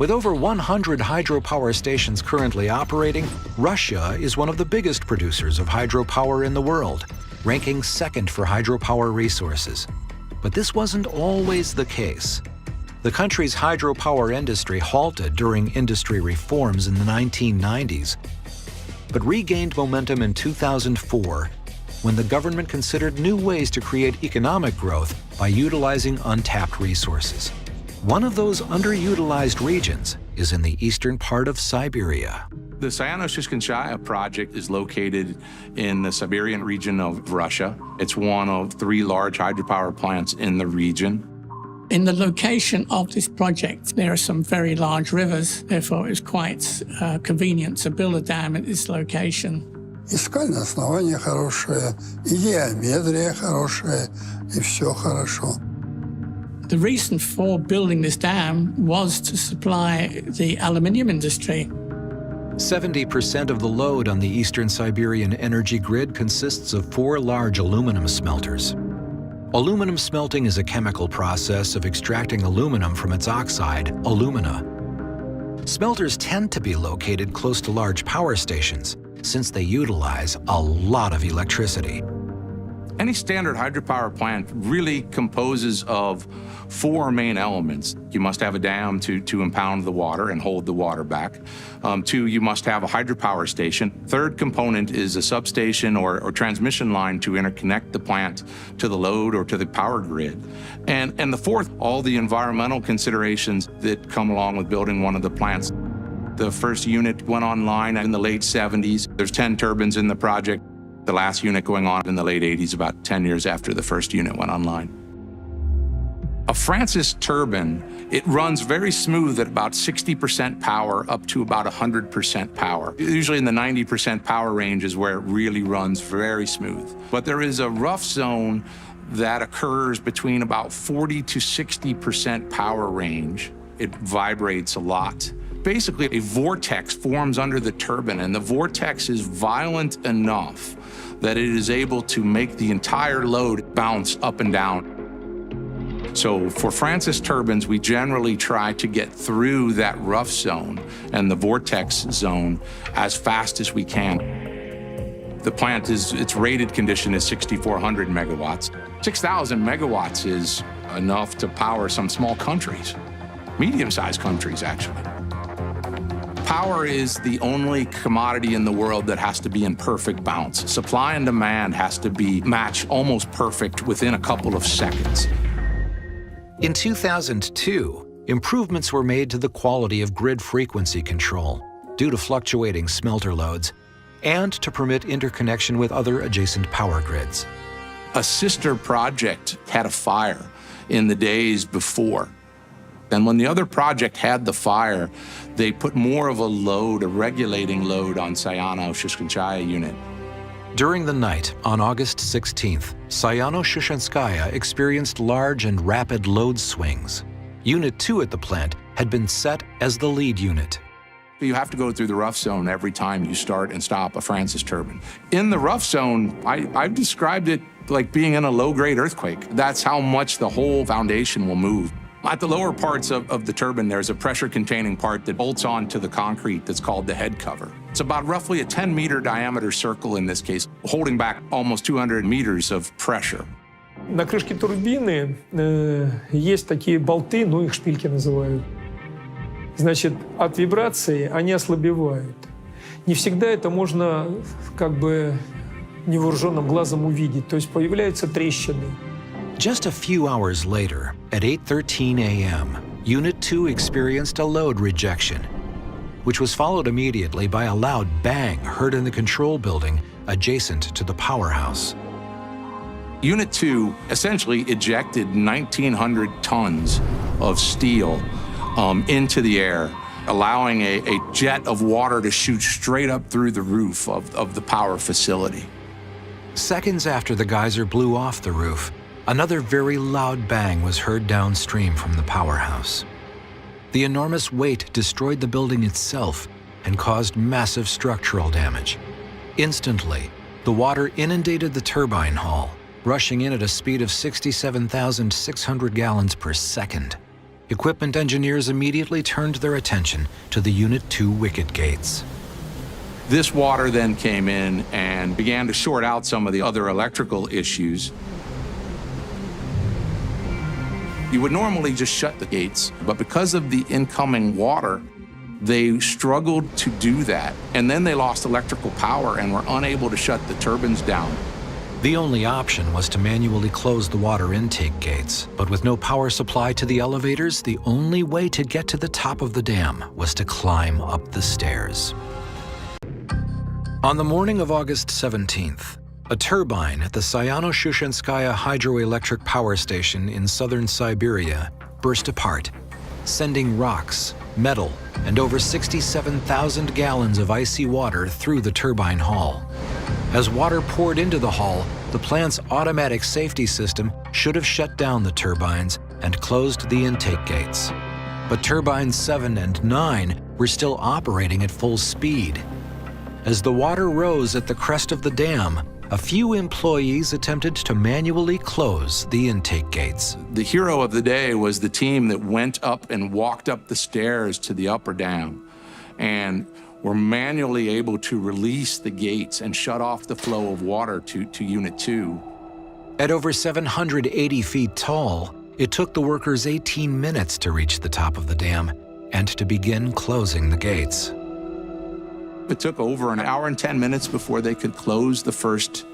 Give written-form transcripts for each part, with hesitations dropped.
With over 100 hydropower stations currently operating, Russia is one of the biggest producers of hydropower in the world, ranking second for hydropower resources. But this wasn't always the case. The country's hydropower industry halted during industry reforms in the 1990s, but regained momentum in 2004 when the government considered new ways to create economic growth by utilizing untapped resources. One of those underutilized regions is in the eastern part of Siberia. The Sаяно Шушенская project is located in the Siberian region of Russia. It's one of 3 large hydropower plants in the region. In the location of this project, there are some very large rivers. Therefore, it's quite convenient to build a dam at this location. И скальное основание хорошее, и геометрия хорошая, и все хорошо. The reason for building this dam was to supply the aluminium industry. 70% of the load on the eastern Siberian energy grid consists of 4 large aluminum smelters. Aluminum smelting is a chemical process of extracting aluminum from its oxide, alumina. Smelters tend to be located close to large power stations, since they utilize a lot of electricity. Any standard hydropower plant really composes of 4 main elements. You must have a dam to impound the water and hold the water back. 2, you must have a hydropower station. 3rd component is a substation or transmission line to interconnect the plant to the load or to the power grid. And the 4th, all the environmental considerations that come along with building one of the plants. The first unit went online in the late 70s. There's 10 turbines in the project. The last unit going on in the late 80s, about 10 years after the first unit went online. A Francis turbine, it runs very smooth at about 60% power up to about 100% power. Usually in the 90% power range is where it really runs very smooth. But there is a rough zone that occurs between about 40 to 60% power range. It vibrates a lot. Basically, a vortex forms under the turbine, and the vortex is violent enough that it is able to make the entire load bounce up and down. So for Francis turbines, we generally try to get through that rough zone and the vortex zone as fast as we can. The plant its rated condition is 6,400 megawatts. 6,000 megawatts is enough to power some small countries, medium-sized countries, actually. Power is the only commodity in the world that has to be in perfect balance. Supply and demand has to be matched almost perfect within a couple of seconds. In 2002, improvements were made to the quality of grid frequency control due to fluctuating smelter loads and to permit interconnection with other adjacent power grids. A sister project had a fire in the days before. And when the other project had the fire, they put more of a load, a regulating load on Sаяno Шушенская unit. During the night on August 16th, Sаяno Шушенская experienced large and rapid load swings. Unit 2 at the plant had been set as the lead unit. You have to go through the rough zone every time you start and stop a Francis turbine. In the rough zone, I've described it like being in a low-grade earthquake. That's how much the whole foundation will move. At the lower parts of the turbine, there's a pressure-containing part that bolts onto the concrete that's called the head cover. It's about roughly a 10-meter diameter circle in this case, holding back almost 200 meters of pressure. На крышке турбины есть такие болты, ну их шпильки называют. Значит, от вибрации они ослабевают. Не всегда это можно как бы невооруженным глазом увидеть, то есть появляются трещины. Just a few hours later, at 8:13 a.m., Unit 2 experienced a load rejection, which was followed immediately by a loud bang heard in the control building adjacent to the powerhouse. Unit 2 essentially ejected 1,900 tons of steel into the air, allowing a jet of water to shoot straight up through the roof of the power facility. Seconds after the geyser blew off the roof, another very loud bang was heard downstream from the powerhouse. The enormous weight destroyed the building itself and caused massive structural damage. Instantly, the water inundated the turbine hall, rushing in at a speed of 67,600 gallons per second. equipment engineers immediately turned their attention to the Unit 2 wicket gates. This water then came in and began to short out some of the other electrical issues. You would normally just shut the gates, but because of the incoming water, they struggled to do that. And then they lost electrical power and were unable to shut the turbines down. The only option was to manually close the water intake gates, but with no power supply to the elevators, the only way to get to the top of the dam was to climb up the stairs. On the morning of August 17th, a turbine at the Sаяno Shushenskaya hydroelectric power station in southern Siberia burst apart, sending rocks, metal, and over 67,000 gallons of icy water through the turbine hull. As water poured into the hull, the plant's automatic safety system should have shut down the turbines and closed the intake gates. But turbines 7 and 9 were still operating at full speed. As the water rose at the crest of the dam, a few employees attempted to manually close the intake gates. The hero of the day was the team that went up and walked up the stairs to the upper dam and were manually able to release the gates and shut off the flow of water to Unit 2. At over 780 feet tall, it took the workers 18 minutes to reach the top of the dam and to begin closing the gates. It took over an hour and 10 minutes before they could close the first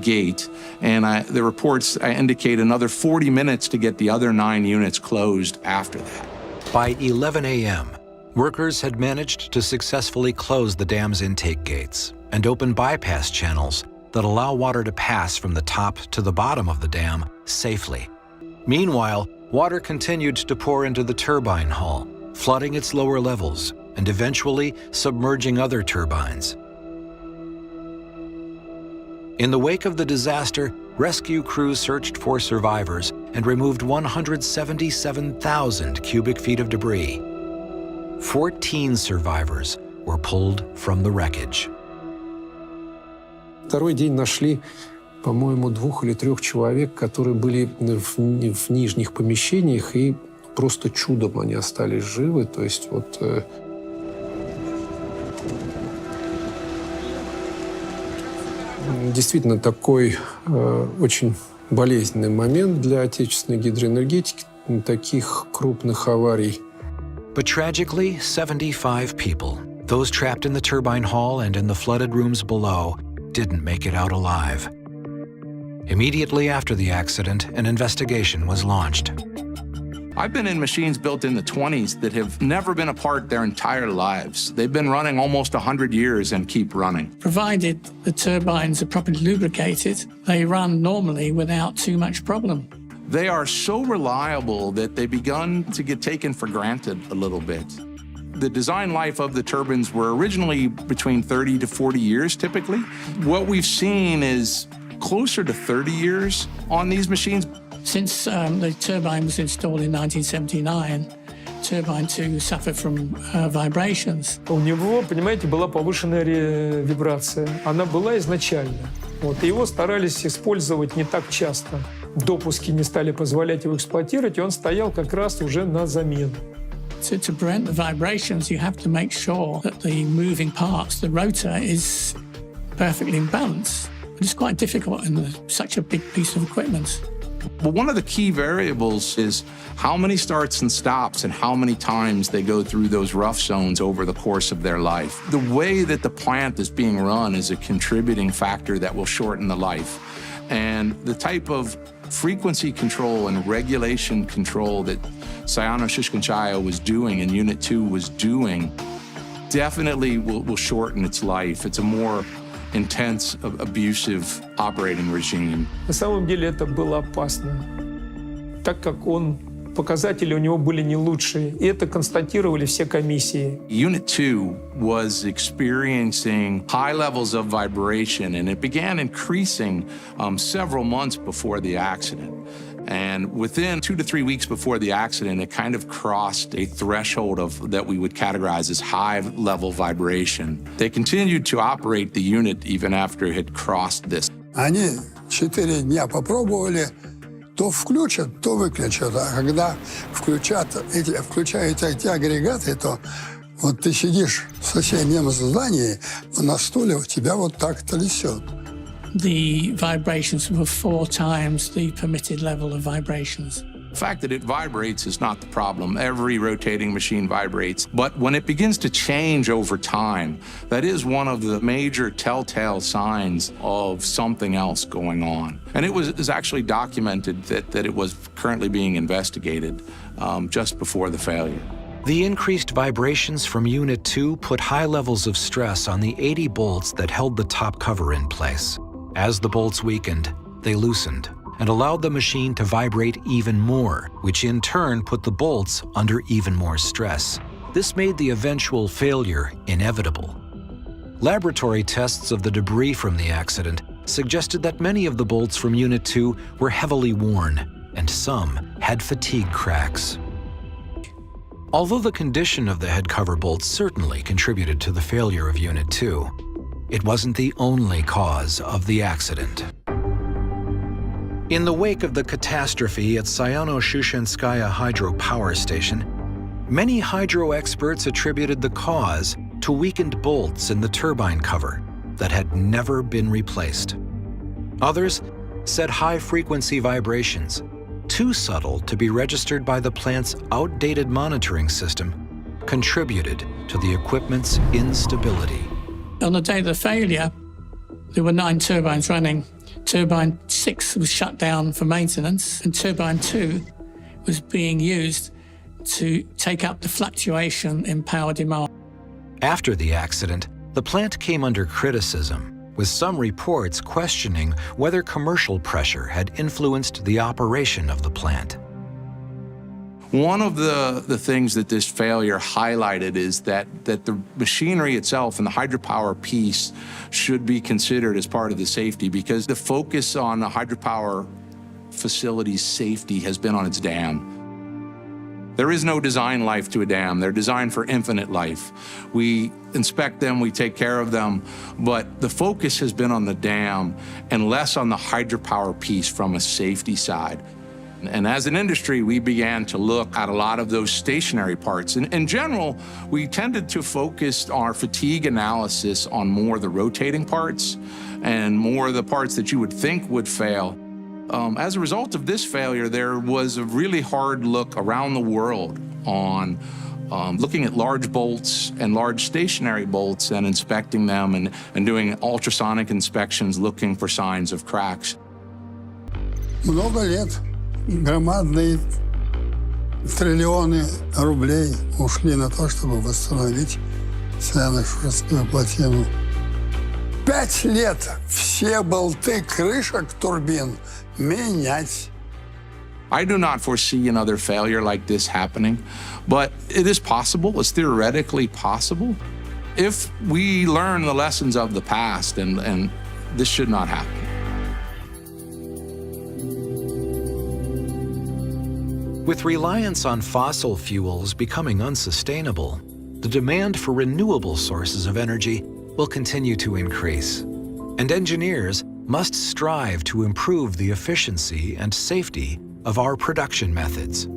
gate, and the reports indicate another 40 minutes to get the other 9 units closed after that. By 11 a.m., workers had managed to successfully close the dam's intake gates and open bypass channels that allow water to pass from the top to the bottom of the dam safely. Meanwhile, water continued to pour into the turbine hull, flooding its lower levels and eventually submerging other turbines. In the wake of the disaster, rescue crews searched for survivors and removed 177,000 cubic feet of debris. 14 survivors were pulled from the wreckage. Второй день нашли, по-моему, 2 или 3 человек, которые были в нижних помещениях, и просто чудом они остались живы. То есть вот... Действительно, такой очень болезненный момент для отечественной гидроэнергетики, таких крупных аварий. But tragically, 75 people, those trapped in the turbine hall and in the flooded rooms below, didn't make it out alive. Immediately after the accident, an investigation was launched. I've been in machines built in the 20s that have never been apart their entire lives. They've been running almost 100 years and keep running. Provided the turbines are properly lubricated, they run normally without too much problem. They are so reliable that they've begun to get taken for granted a little bit. The design life of the turbines were originally between 30 to 40 years typically. What we've seen is closer to 30 years on these machines. Since the turbine was installed in 1979, Turbine 2 suffered from vibrations. У него, понимаете, была повышенная вибрация. Она была изначально. Вот. И его старались использовать не так часто. Допуски не стали позволять его эксплуатировать, и он стоял как раз уже на замену. To prevent the vibrations, you have to make sure that the moving parts, the rotor, is perfectly in balance. But it's quite difficult in such a big piece of equipment. Well, one of the key variables is how many starts and stops and how many times they go through those rough zones over the course of their life. The way that the plant is being run is a contributing factor that will shorten the life. And the type of frequency control and regulation control that Sаяно Shushenskaya was doing and Unit 2 was doing definitely will shorten its life. It's a more intense, abusive operating regime. На самом деле это было опасно, так как показатели у него были не лучшие, и это констатировали все комиссии. Unit 2 was experiencing high levels of vibration, and it began increasing several months before the accident. And within 2 to 3 weeks before the accident, it kind of crossed a threshold that we would categorize as high-level vibration. They continued to operate the unit even after it had crossed this. Они 4 дня попробовали, то включат, то выключат. А когда включают эти агрегаты, то вот ты сидишь в соседнем здании, на стуле у тебя вот так трясет. The vibrations were 4 times the permitted level of vibrations. The fact that it vibrates is not the problem. Every rotating machine vibrates. But when it begins to change over time, that is one of the major telltale signs of something else going on. And it was actually documented that it was currently being investigated just before the failure. The increased vibrations from Unit 2 put high levels of stress on the 80 bolts that held the top cover in place. As the bolts weakened, they loosened and allowed the machine to vibrate even more, which in turn put the bolts under even more stress. This made the eventual failure inevitable. Laboratory tests of the debris from the accident suggested that many of the bolts from Unit 2 were heavily worn, and some had fatigue cracks. Although the condition of the head cover bolts certainly contributed to the failure of Unit 2, it wasn't the only cause of the accident. In the wake of the catastrophe at Sаяно Shushenskaya hydropower station, many hydro experts attributed the cause to weakened bolts in the turbine cover that had never been replaced. Others said high-frequency vibrations, too subtle to be registered by the plant's outdated monitoring system, contributed to the equipment's instability. On the day of the failure, there were 9 turbines running. Turbine 6 was shut down for maintenance, and turbine 2 was being used to take up the fluctuation in power demand. After the accident, the plant came under criticism, with some reports questioning whether commercial pressure had influenced the operation of the plant. One of the things that this failure highlighted is that the machinery itself and the hydropower piece should be considered as part of the safety, because the focus on the hydropower facility's safety has been on its dam. There is no design life to a dam. They're designed for infinite life. We inspect them, we take care of them, but the focus has been on the dam and less on the hydropower piece from a safety side. And as an industry, we began to look at a lot of those stationary parts. In general, we tended to focus our fatigue analysis on more the rotating parts and more the parts that you would think would fail. As a result of this failure, there was a really hard look around the world on looking at large bolts and large stationary bolts and inspecting them and doing ultrasonic inspections looking for signs of cracks. Много лет. Громадные триллионы рублей ушли на то, чтобы восстановить Саяно-Шушенскую плотину. 5 лет все болты крышек турбин менять. I do not foresee another failure like this happening, but it is possible, it's theoretically possible, if we learn the lessons of the past, and this should not happen. With reliance on fossil fuels becoming unsustainable, the demand for renewable sources of energy will continue to increase, and engineers must strive to improve the efficiency and safety of our production methods.